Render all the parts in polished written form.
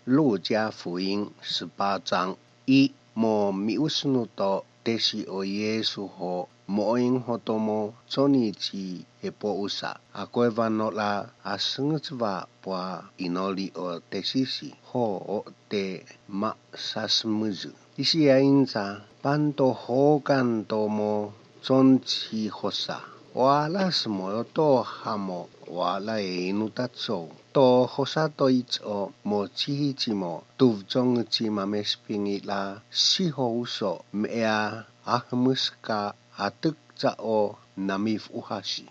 路加福音18章1も見失った弟子をイエスをもうんほども初日へぽうさあこえばのらあすぐつばは祈りを弟子しほうでまさすむずいしやいんざパンとほうかんともそんちほさわらすもよとはもわらえぬたつおとほさといつおもちひちもとうちょんちまめしぴぎらしほうそめやあふむすかあとくざおなみふはし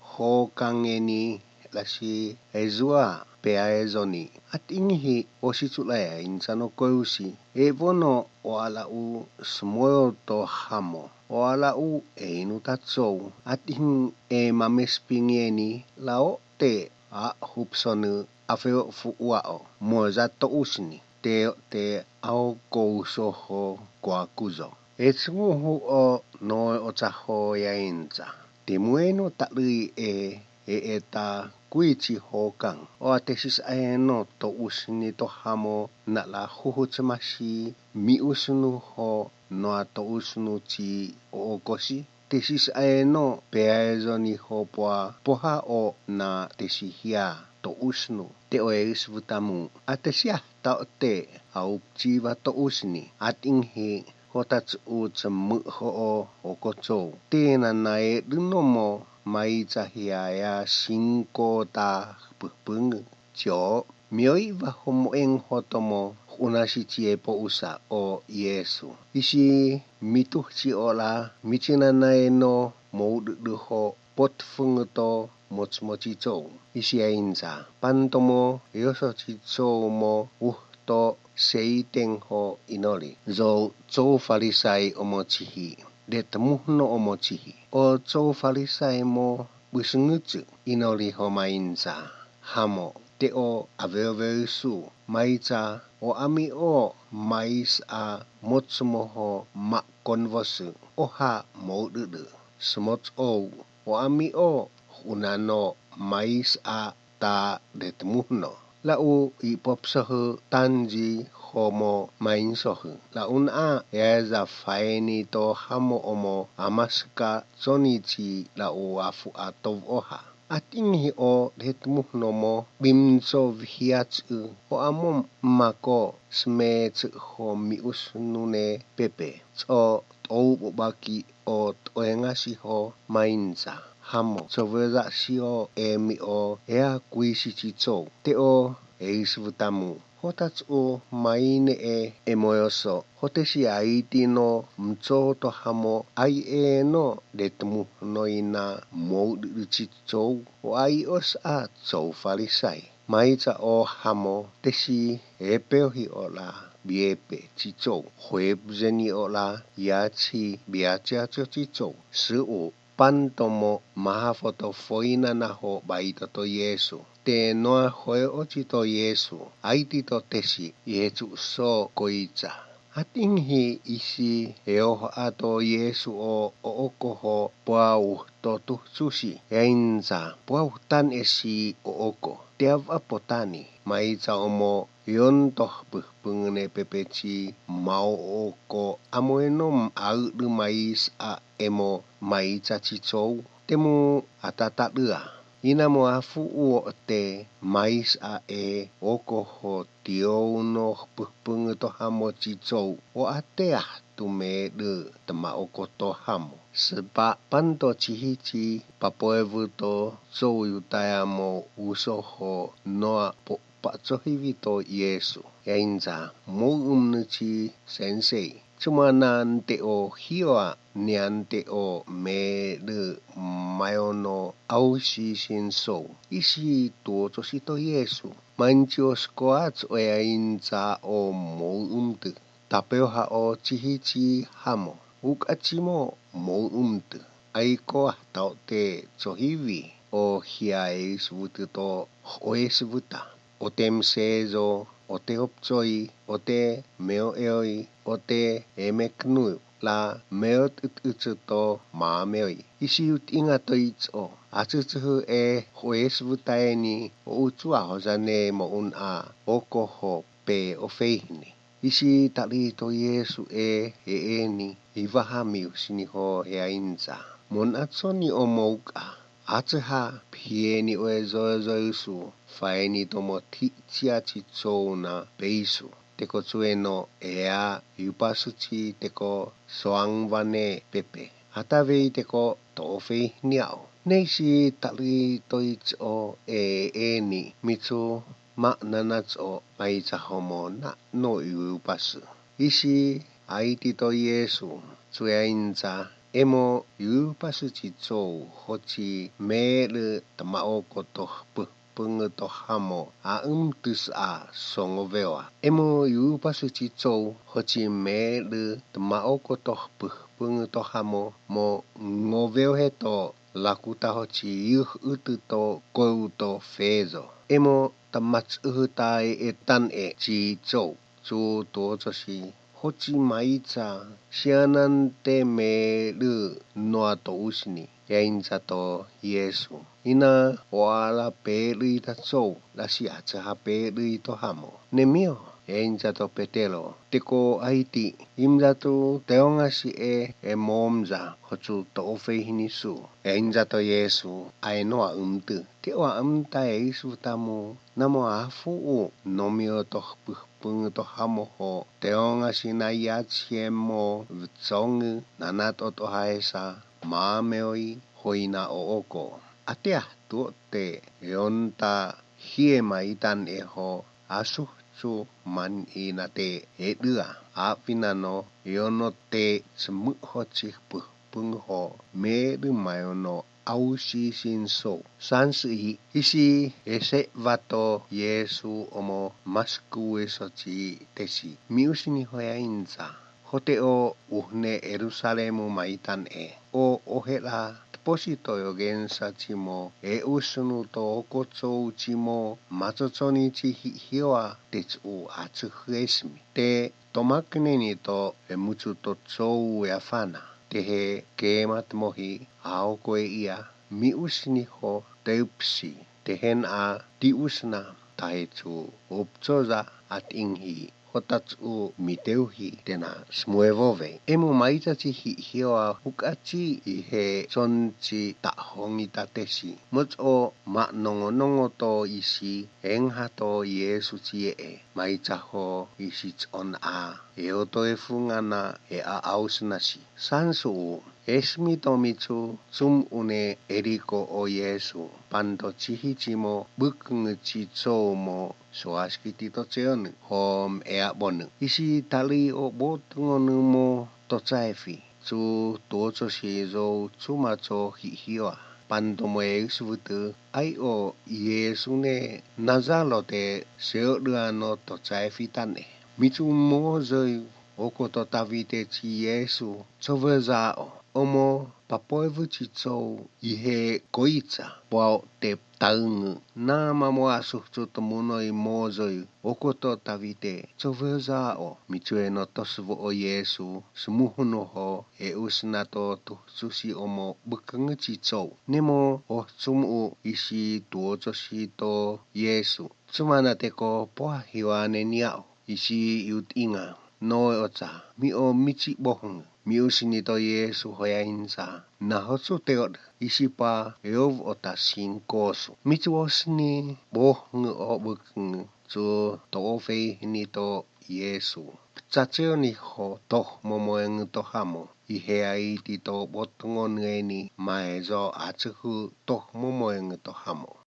ほうかんえにらしえずわpe a e zoni at inghi o si tulaya insano koyusi bono o ala u smoyo to hamo o ala u inu tatsou at ing mamespingieni lao te a hupsonu afeo fu wao mo za to usni te ao kouso ho kwa kuzo etsumu hu o no o taho ya inza te mueno talui eta kuichi hokan o atesis aeno to usni to hamo na la huhutsmashi mi usnu ho no ato usnu chi o koshi tesis aeno peaezoni ho poha o na tesihia to usnu te oeis vutamu atesia ta te au chiva to usni atinghi hotats utsmu ho o kocho tena nae dunomo mai cahia ya singko ta pupung jo mioi va homoeng hotomo unashi chie po usa o Yesu isi mitu chi ola michina nae no mo du ho pot funguto mochmochi cho isi ainza pantomo yoso chi cho mo to seiteng ho inori zo cho farisai omochihi de temuhno omochihi o cho farisai mo busngutsu inori ho mainza hamo te o aveovesu maiza o ami o mais a motsmo ho ma konvosu o ha mo dudu smot o ami o unano mais a ta de temuhno la u ipopsohu tanji homo mainsohu la una eza faeni to hamo omo amaska sonichi la u afu atov oha atinghi o detmuhno mo bimso vhiatsu o amom mako smetsu ho miusnune pepe so to baki o toengasi ho mainza hamo soveza sio mi o ea kuisi chicho te o eisvutamu hotats o maine emoyoso hotesi aiti no mcho to hamo ai no detmu no ina mo chicho o ai os a cho farisai maiza o hamo tesi epeohi ola biepe chicho huebzeni ola yachi biacha chicho su pantomo mahafoto foina na ho baito to Yesu te noa hoe ochi to Yesu aiti to tesi Yesu so koicha atinghi isi eoho ato Yesu o okoho pau to tu susi yainza pau tan esi o oko teav apotani maiza omo yonto pungene pepeci mau oko amoenom au mais a emo maiza chichou temu atatalua ina mo afu o te mais a oko ho tio no pung to hamo chichou o atea tu me de tama oko to hamo seba panto chihichi papoevu to so yutaya mo uso ho noa po pachohivito Yesu yainza mo umnuchi sensei cuma nante o hioa niante o me de mayono ausi sinso isi tuo to sito Yesu manchios koats o yainza o mo umtu tapeo ha o chihichi hamo ukachimo mo umtu aiko tau te chohivi o hiai suvutu to oe suvuta o tem sezo o te opchoi o te meo eoi o te emeknu la meot to maamei. Isi ut inga to itso. Atutuhu hoesvutaeni o utua hosane mo un a okoho pe o feihini. Isi tali to Yesu eni ivahami usini ho inza. Mon atsoni o mouka. Ataha pieni o zoisu faeni tomo tia titsou na beisu. Teko tueno ea yupasuti teko soangwane pepe. Atavei teko tofe niao. Neisi tali toitso eni mitsu ma nanatso maita homo na no yupasu. Isi aiti to Yesu tuyainza emo yupasu titsou hoti mele tamao koto pengeto hamo tus a songovewa. Emo yupasu titsou hoti mele tamao koto pengeto hamo mo ngoveo heto lakuta hoti utu to kouto fezo. Emo tamats uhutai etan titsou tu totosi hoti maita sianan te mele noa to usni yainza to Yesu. Ina wala peli tatsou la siaca ha peli to hamo. Nemio yainza to petelo. Teko aiti imza tu teongasi momza hotu to ofehini su. Yainza to Yesu ainoa Te wa umta Yesu tamu namo afu nomio to to hamo ho. Teongasi na yatsiemo vtsongu nanato to haesa maameoi hoina o oko. Atea tuote yonta hiema itan ho asu su man inate edua apinano yonote semu hochi pungho medu mayono ausi sinso sansi isi ese vato Yesu omo masku esochi tesi miusini hoyainza hote o uhne Yerusalemu maitan o ohela posito yogensa chimo usunu to okotso chimo matsotsoni chi hioa tetsu atsuhuesmi te tomakneni to mutsu to tsou afana tehe kemat mohi aokoe ia miusni ho teupsi tehen a diusna tahetsu uptsoza at inghi hotatsu miteuhi tena smuevove. Emu maita chi hioa hukachi ihe sonchi tahongi tatesi. Mutso ma nongo to isi engha to Yesu chie maita ho isi on a eoto efungana a ausnasi. Sansu esmi tomitsu sum une eriko o Yesu pando chihichimo bukng chitso mo soaskiti to cheon hom bonu. Isi tali o botngonu mo to chaifi su tocho shizo chumacho hioa pando mo Yesu ai o Yesu ne nazalo te seoduano to chaifi tane. Mitsu mo zoi oko to tavite chi Yesu chovezao omo papoevu chitsou ihe koitsa po te taungu na mamo asuktu tomuno I mozoi okoto tavite chovezao mitsue no tosvo o Yesu sumuhuno ho usnato tu susi omo bukeng chitsou nemo o sumu isi tuotosi to Yesu sumana teko poa hiwane niao isi yut inga no ocha mi o michi bohong miusini to Yesu hoyainza na hotsu teod isipa eov otasin kosu mitu osni bohong o bukeng so tofe ni to Yesu chacheo ni ho toh momoeng to hamo ihe ai ti to botongon ngeni maezo atsuhu toh momoeng to hamo